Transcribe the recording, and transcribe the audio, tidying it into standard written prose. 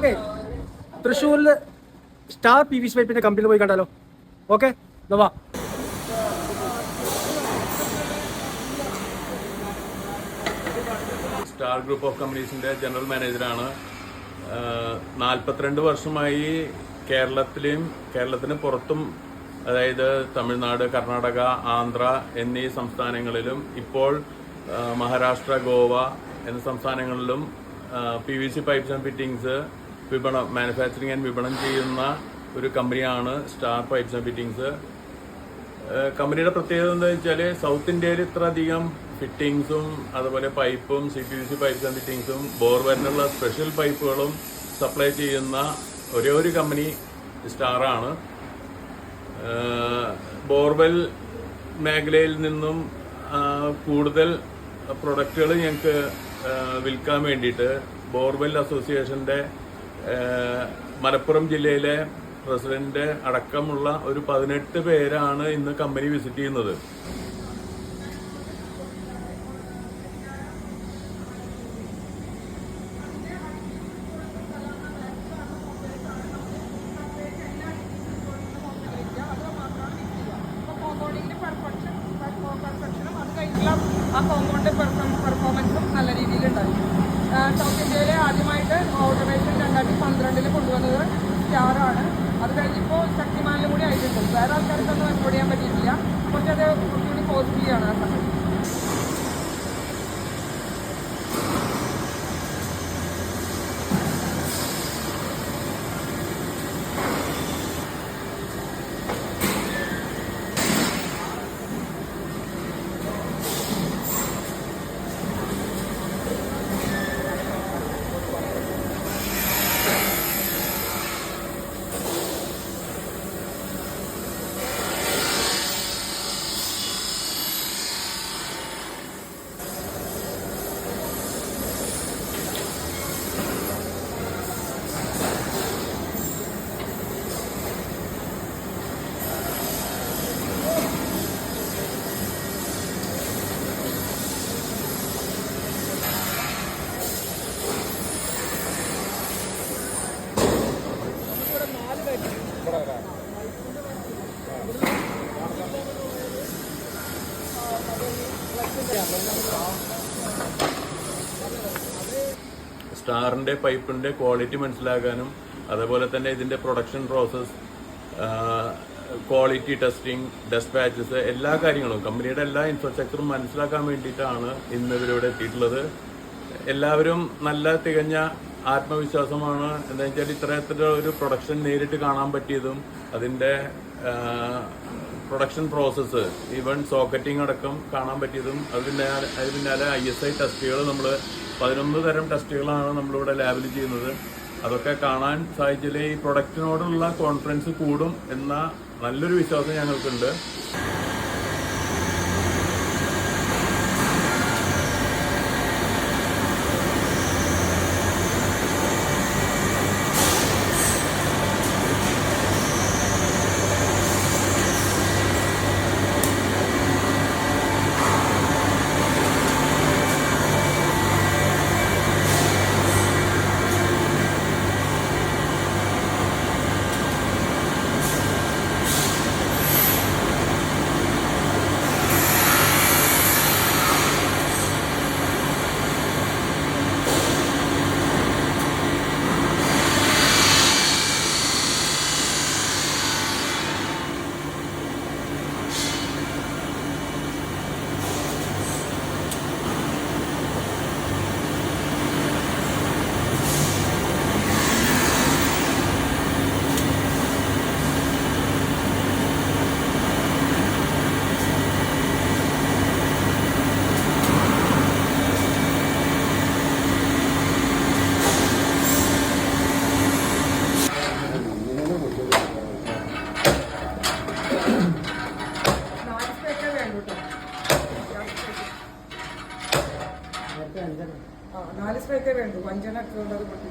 നമുക്ക് തൃശ്ശൂരിൽ star PVC പൈപ്പിന്റെ കമ്പനിയിൽ പോയി കണ്ടാലോ? ഓക്കെ, വാ. സ്റ്റാർ ഗ്രൂപ്പ് ഓഫ് കമ്പനീസിന്റെ ജനറൽ മാനേജറാണ്. 42 വർഷമായി കേരളത്തിന് പുറത്തും, അതായത് തമിഴ്നാട്, കർണാടക, ആന്ധ്ര എന്നീ സംസ്ഥാനങ്ങളിലും, ഇപ്പോൾ മഹാരാഷ്ട്ര, ഗോവ എന്നീ സംസ്ഥാനങ്ങളിലും PVC pipes and fittings manufacturing and വിപണനം ചെയ്യുന്ന ഒരു കമ്പനിയാണ് സ്റ്റാർ പൈപ്പ്സ് ആൻഡ് ഫിറ്റിംഗ്സ്. കമ്പനിയുടെ പ്രത്യേകത എന്താ വെച്ചാൽ, സൗത്ത് ഇന്ത്യയിൽ ഇത്ര അധികം ഫിറ്റിംഗ്സും അതുപോലെ പൈപ്പും CPVC പൈപ്പ്സ് ആൻഡ് ഫിറ്റിംഗ്സും ബോർവെല്ലിനുള്ള സ്പെഷ്യൽ പൈപ്പുകളും സപ്ലൈ ചെയ്യുന്ന ഒരേ ഒരു കമ്പനി സ്റ്റാറാണ്. ബോർവെൽ മേഖലയിൽ നിന്നും കൂടുതൽ പ്രൊഡക്റ്റുകൾ ഞങ്ങൾക്ക് വിൽക്കാൻ വേണ്ടിയിട്ട് ബോർവെൽ അസോസിയേഷൻ്റെ മലപ്പുറം ജില്ലയിലെ പ്രസിഡന്റ് അടക്കമുള്ള ഒരു 18 പേരാണ് ഇന്ന് കമ്പനി വിസിറ്റ് ചെയ്യുന്നത്. ആ കോമ്പൗണ്ട് പെർഫോമൻസും നല്ല രീതിയിലുണ്ടായി. സൗത്ത് ഇന്ത്യയിലെ ആദ്യമായിട്ട് ഓട്ടോമേഷൻ 2012 കൊണ്ടുവന്നത് സ്റ്റാറാണ്. അത് കഴിഞ്ഞിപ്പോൾ ശക്തിമാനിലും കൂടി ആയിട്ടുണ്ട്. വേറെ ആൾക്കാർക്കൊന്നും എഫോർഡ് ചെയ്യാൻ പറ്റിയിട്ടില്ല. കുറച്ചത് കുറച്ചുകൂടി കോസ്റ്റ്ലിയാണ് ആ സമയത്ത്. സ്റ്റാറിന്റെ പൈപ്പിന്റെ ക്വാളിറ്റി മനസ്സിലാക്കാനും അതേപോലെ തന്നെ ഇതിന്റെ പ്രൊഡക്ഷൻ പ്രോസസ്, ക്വാളിറ്റി ടെസ്റ്റിംഗ്, ഡെസ്പാച്ചസ്, എല്ലാ കാര്യങ്ങളും കമ്പനിയുടെ എല്ലാ ഇൻഫ്രാസ്ട്രക്ചറും മനസ്സിലാക്കാൻ വേണ്ടിയിട്ടാണ് ഇന്ന് ഇവരിവിടെ എത്തിയിട്ടുള്ളത്. എല്ലാവരും നല്ല തികഞ്ഞ ആത്മവിശ്വാസമാണ്. എന്താ വെച്ചാൽ ഇത്തരത്തിലുള്ള ഒരു പ്രൊഡക്ഷൻ നേരിട്ട് കാണാൻ പറ്റിയതും അതിൻ്റെ പ്രൊഡക്ഷൻ പ്രോസസ്സ്, ഈവൻ സോക്കറ്റിംഗ് അടക്കം കാണാൻ പറ്റിയതും, അതിന് പിന്നാലെ ISI ടെസ്റ്റുകൾ, നമ്മൾ 11 തരം ടെസ്റ്റുകളാണ് നമ്മളിവിടെ ലാബിൽ ചെയ്യുന്നത്. അതൊക്കെ കാണാൻ സാധിച്ചാൽ ഈ പ്രൊഡക്റ്റിനോടുള്ള കോൺഫിഡൻസ് കൂടും എന്ന നല്ലൊരു വിശ്വാസം ഞങ്ങൾക്കുണ്ട്. നാല് സ്പ്രേക്കേ വേണ്ടു, 5 ഉള്ളത് പൊട്ടി.